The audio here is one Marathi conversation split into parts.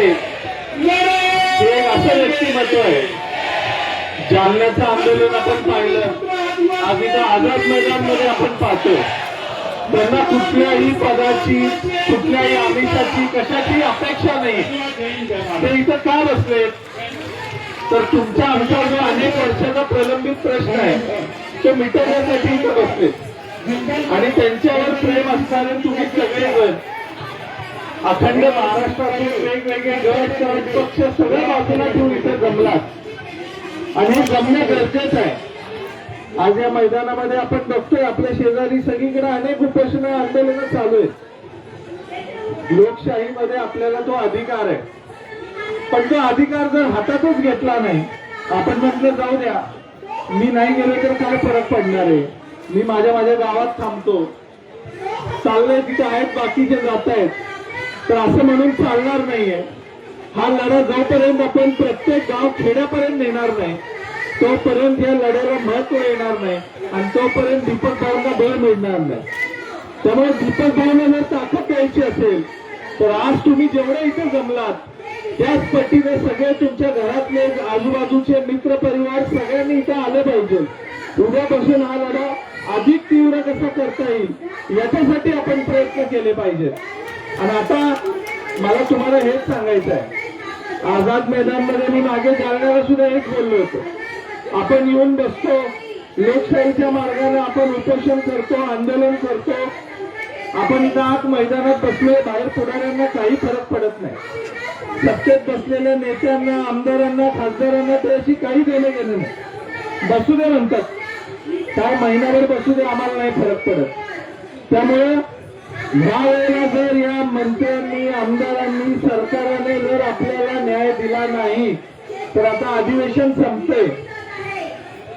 हे एक असं व्यक्तिमत्व आहे. जालन्याचं आंदोलन आपण पाहिलं, आज इथं आझाद मैदानमध्ये आपण पाहतो. त्यांना कुठल्याही पदाची, कुठल्याही आमिषाची, कशाची अपेक्षा नाही. ते इथं का बसले तर तुमच्या आमच्यावर जो अनेक वर्षाचा प्रलंबित प्रश्न आहे तो मिटवण्यासाठी इथं बसले. आणि त्यांच्यावर प्रेम असणारे तुम्ही सगळेजण अखंड महाराष्ट्रातून वेगवेगळे गट पक्ष सगळ्या बाजूला ठेवून इथे जमलात आणि हे जमणे गरजेचं आहे. आज या मैदानामध्ये आपण बघतोय आपल्या शेजारी सगळीकडे अनेक उपोषण आंदोलनं चालू आहेत. लोकशाहीमध्ये आपल्याला तो अधिकार आहे, पण तो अधिकार जर हातातच घेतला नाही, आपण म्हटलं जाऊ द्या, मी नाही गेलो तर काय फरक पडणार आहे, मी माझ्या गावात थांबतो, चाललंय तिथे आहेत बाकीचे जात आहेत, तर असं म्हणून चालणार नाहीये. हा लढा जोपर्यंत आपण प्रत्येक गाव खेड्यापर्यंत नेणार नाही तोपर्यंत या लढ्याला महत्व येणार नाही आणि तोपर्यंत दीपक भाऊंना बळ मिळणार नाही. त्यामुळे दीपक भाऊंना जर ताकद द्यायची असेल तर आज तुम्ही जेवढे इथे जमलात त्याच पटीने सगळे तुमच्या घरातले आजूबाजूचे मित्र परिवार सगळ्यांनी इथे आले पाहिजे. उद्यापासून हा लढा अधिक तीव्र कसा करता येईल याच्यासाठी आपण प्रयत्न केले पाहिजेत. आणि आता मला तुम्हाला हेच सांगायचं आहे, आझाद मैदानमध्ये मी मागे जालन्याला सुद्धा हेच बोललो होतो, आपण येऊन बसतो, लोकशाहीच्या मार्गाने आपण उपोषण करतो, आंदोलन करतो, आपण इथं आत मैदानात बसलोय, बाहेर पुढाऱ्यांना काही फरक पडत नाही. सत्तेत बसलेल्या नेत्यांना, आमदारांना, खासदारांना त्याशी काही देणं घेणं नाही. बसू दे म्हणतात, काय महिनाभर बसू दे, आम्हाला नाही फरक पडत. त्यामुळे ह्या वेळेला जर या मंत्र्यांनी, आमदारांनी, सरकारने जर आपल्याला न्याय दिला नाही तर आता अधिवेशन संपतंय.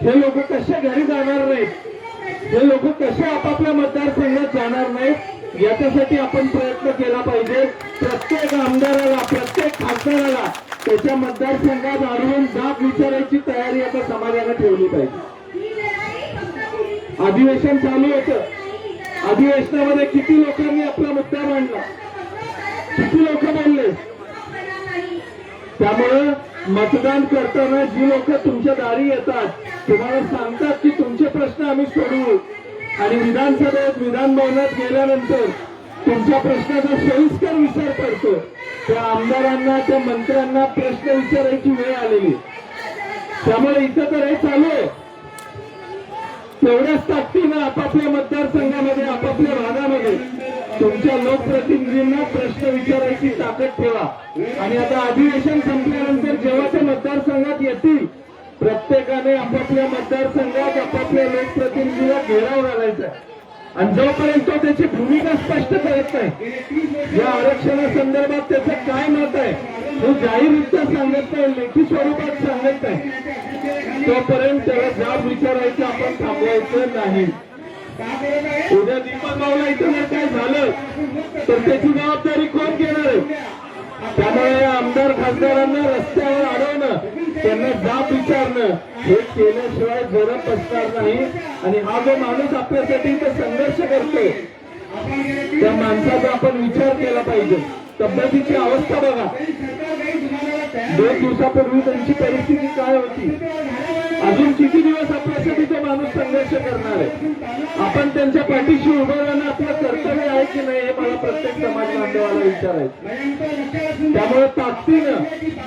हे लोक कशा घरी जाणार नाहीत, हे लोक कशा आपापल्या मतदारसंघात जाणार नाहीत याच्यासाठी आपण प्रयत्न केला पाहिजे. प्रत्येक आमदाराला, प्रत्येक खासदाराला त्याच्या मतदारसंघात आणून जाब विचारायची तयारी आता समाजाने ठेवली पाहिजे. अधिवेशन चालू होतं, अधिवेशनामध्ये किती लोकांनी आपला मुद्दा मांडला, किती लोक बोलले. त्यामुळे मतदान करताना जी लोक तुमच्या दारी येतात, तुम्हाला सांगतात की तुमचे प्रश्न आम्ही सोडवू, आणि विधानसभेत, विधान भवनात गेल्यानंतर तुमच्या प्रश्नाचा सविस्तर विचार करतो, त्या आमदारांना, त्या मंत्र्यांना प्रश्न विचारायची वेळ आलेली. त्यामुळे इथं तर हे चालू आहे, तेवढ्याच ताकदीनं आपापल्या मतदारसंघामध्ये, आपापल्या भागामध्ये तुमच्या लोकप्रतिनिधींना प्रश्न विचारायची ताकद ठेवा. आणि आता अधिवेशन संपल्यानंतर जेव्हा ते मतदारसंघात येतील, प्रत्येकाने आपापल्या मतदारसंघात आपापल्या लोकप्रतिनिधीला घेराव घालायचा. आणि जोपर्यंत तो त्याची भूमिका स्पष्ट करत नाही, या आरक्षणासंदर्भात त्याचं काय मत आहे हे जाहीररित्या सांगत नाही, लेखी स्वरूपात सांगत नाही, तोपर्यंत त्याला जाब विचारायचं आपण थांबवायचं नाही. उद्या दीपक भाऊला इथं जर काय झालं तर त्याची जबाबदारी कोण घेणार आहे? त्यामुळे आमदार खासदारांना रस्त्यावर अडवणं, त्यांना जाब विचारणं हे केल्याशिवाय जरब बसणार नाही. आणि हा जो माणूस आपल्यासाठी इथं संघर्ष करतोय त्या माणसाचा आपण विचार केला पाहिजे. तब्येतीची अवस्था बघा, 2 दिवसापूर्वी त्यांची परिस्थिती काय होती, अजून किती दिवस आपल्यासाठी तो माणूस संघर्ष करणार आहे. आपण त्यांच्या पाठीशी उभं राहणं आपलं कर्तव्य आहे की नाही हे मला प्रत्येक समाज बांधवाला विचारायचं. त्यामुळे ताकदीनं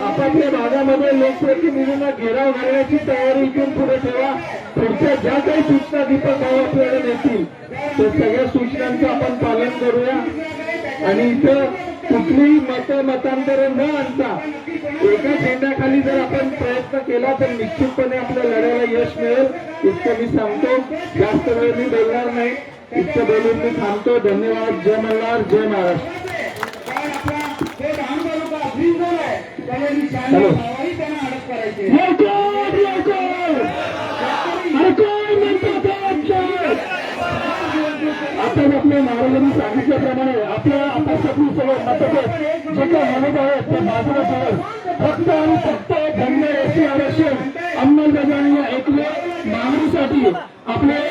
आपापल्या भागामध्ये लोकप्रतिनिधींना घेराव घालण्याची तयारी इथून पुढे ठेवा. पुढच्या ज्या काही सूचना दीपक भाऊ आपल्याला देतील त्या सगळ्या सूचनांचं आपण पालन करूया. आणि इथं कुठलीही मतांतर न आणता एका झेंड्याखाली जर आपण प्रयत्न केला तर निश्चितपणे आपल्या लढ्याला यश मिळेल. इतकं मी सांगतो, जास्त वेळ मी बोलणार नाही, इतकं बोलून मी थांबतो. धन्यवाद. जय मल्हार, जय महाराष्ट्र. आता आपल्या महाराजांनी सांगितल्याप्रमाणे आपल्या आपल्यासाठी सगळं मतभेद जे काही म्हणत आहेत ते बाजूला ठेवून फक्त आणि फक्त धन्य याची आरक्षण अंमलबजावणी ऐकले मागणीसाठी आपले